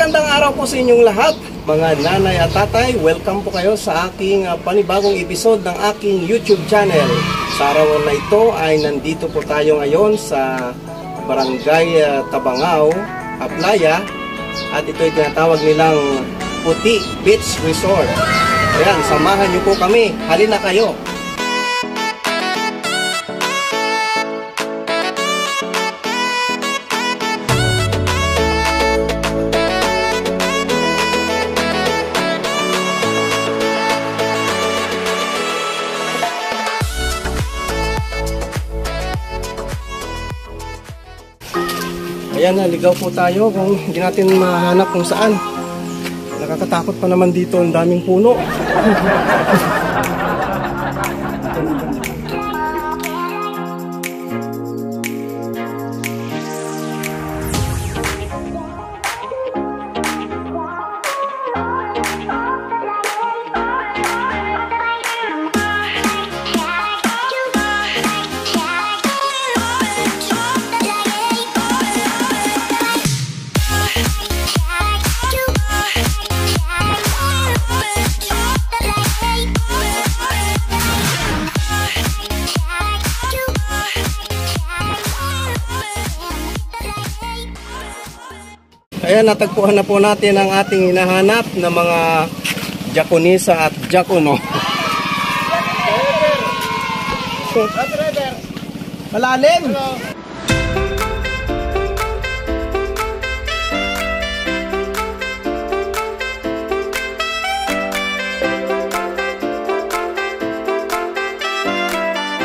Magandang araw po sa inyong lahat, mga nanay at tatay. Welcome po kayo sa aking panibagong episode ng aking YouTube channel. Sa araw na ito ay nandito po tayo ngayon sa Barangay Tabangao, Aplaya. At ito ay tinatawag nilang Puti Beach Resort. Ayan, samahan niyo po kami. Halina kayo. Ayan, naligaw po tayo kung hindi natin mahanap kung saan. Nakakatakot pa naman dito, ang daming puno. Ayan, natagpuan na po natin ang ating hinahanap na mga Jaconisa at Jacono. Malalim!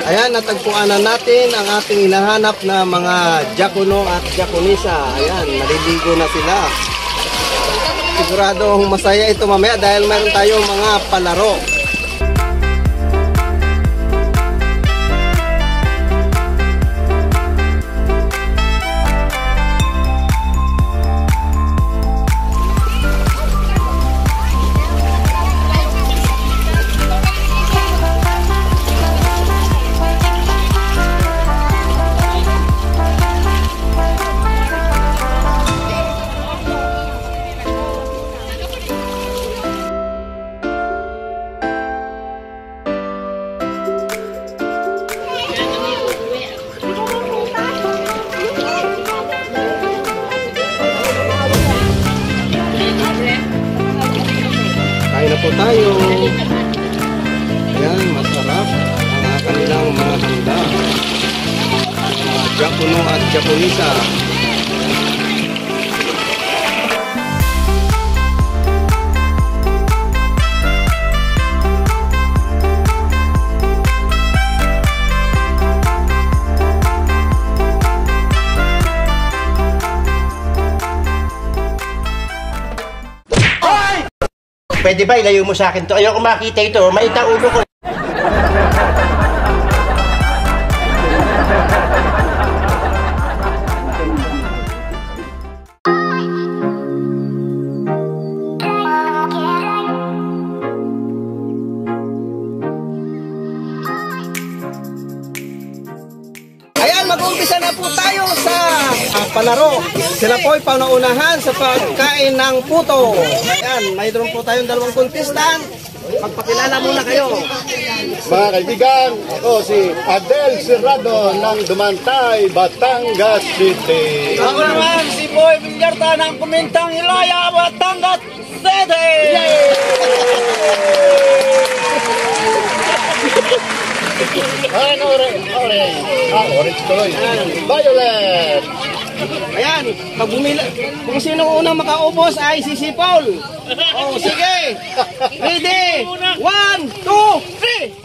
Ayan, natagpuan na natin ang ating hinahanap na mga Jacono at Jaconisa. Ayan, naliligo na sila. Siguradong masaya ito mamaya dahil meron tayong mga palaro. Kain na po tayo. Ayan, masarap ang kanilang mga handa. Mga Jacono at Jaconisa. Pwede ba ilayo mo sa akin to? Ayoko makita ito. Maita ulo ko. Ayan, mag-uumpisa na po tayo sa palaro. Sila po ay paunahan sa pagkain ng puto. Ayan, mayroon po tayong dalawang contestant. Magpakilala muna kayo. Mga kaibigan, ako si Adel Serrado ng Dumantay, Batangas City. Ako naman si Boy Villarta ng Kumintang Ilaya, Batangas City! Orange tuloy. Violet! Ayan, pag kung sino unang makaubos ay si Paul. Oh, sige. Ready? 1, 2, 3.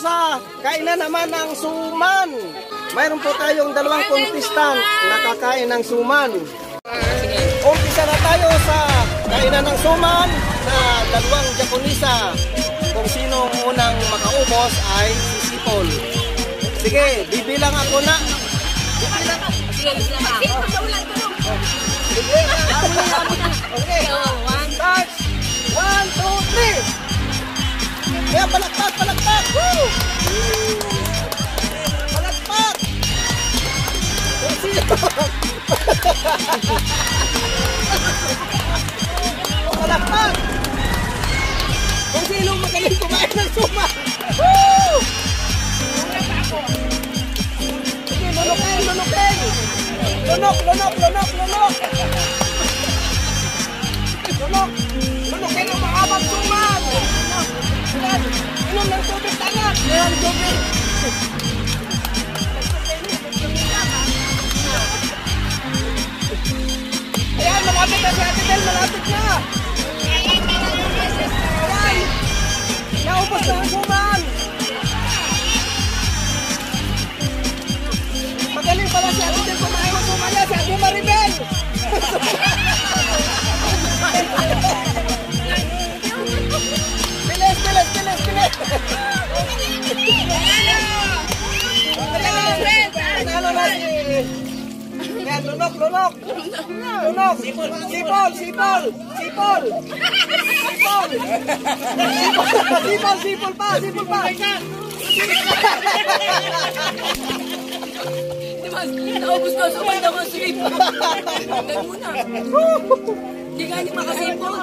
sa kainan naman ng suman. Mayroon po tayong dalawang contestant na kakain ng suman. Umpisa na tayo sa kainan ng suman na dalawang Japonesa. Kung sino unang makaubos ay sisipol. Sige, bibilang ako na. Bibilang ako. Okay. Start. 1, 2, 3. Kaya palakpak, palakpak. Woo! Palakpak. Kung sino. Palakpak. Kung sino magaling kumain ng suma. Woo! Sige, lunukin, lunukin. Lunok, lunok, lunok, lunok. Lunok. Lunukin ang mahabang suman. Inom ng tubig tangat. Inom tubig. Ayan, malapit na si Ate Del, malapit na. Ayan. Naubos na ang suman. Magaling pala si Ate Del kumain ng suman niya, si Ate Maribel. Bilis, bilis, bilis, bilis. Nanalo na si... Yan, lunok, lunok. Lunok. Sipol, sipol, sipol. Sipol. Sipol. Sipol, sipol pa, sipol pa. Naubos ko, sumay na ko sipol. Hanggang muna. Hindi nga niyo makasipol.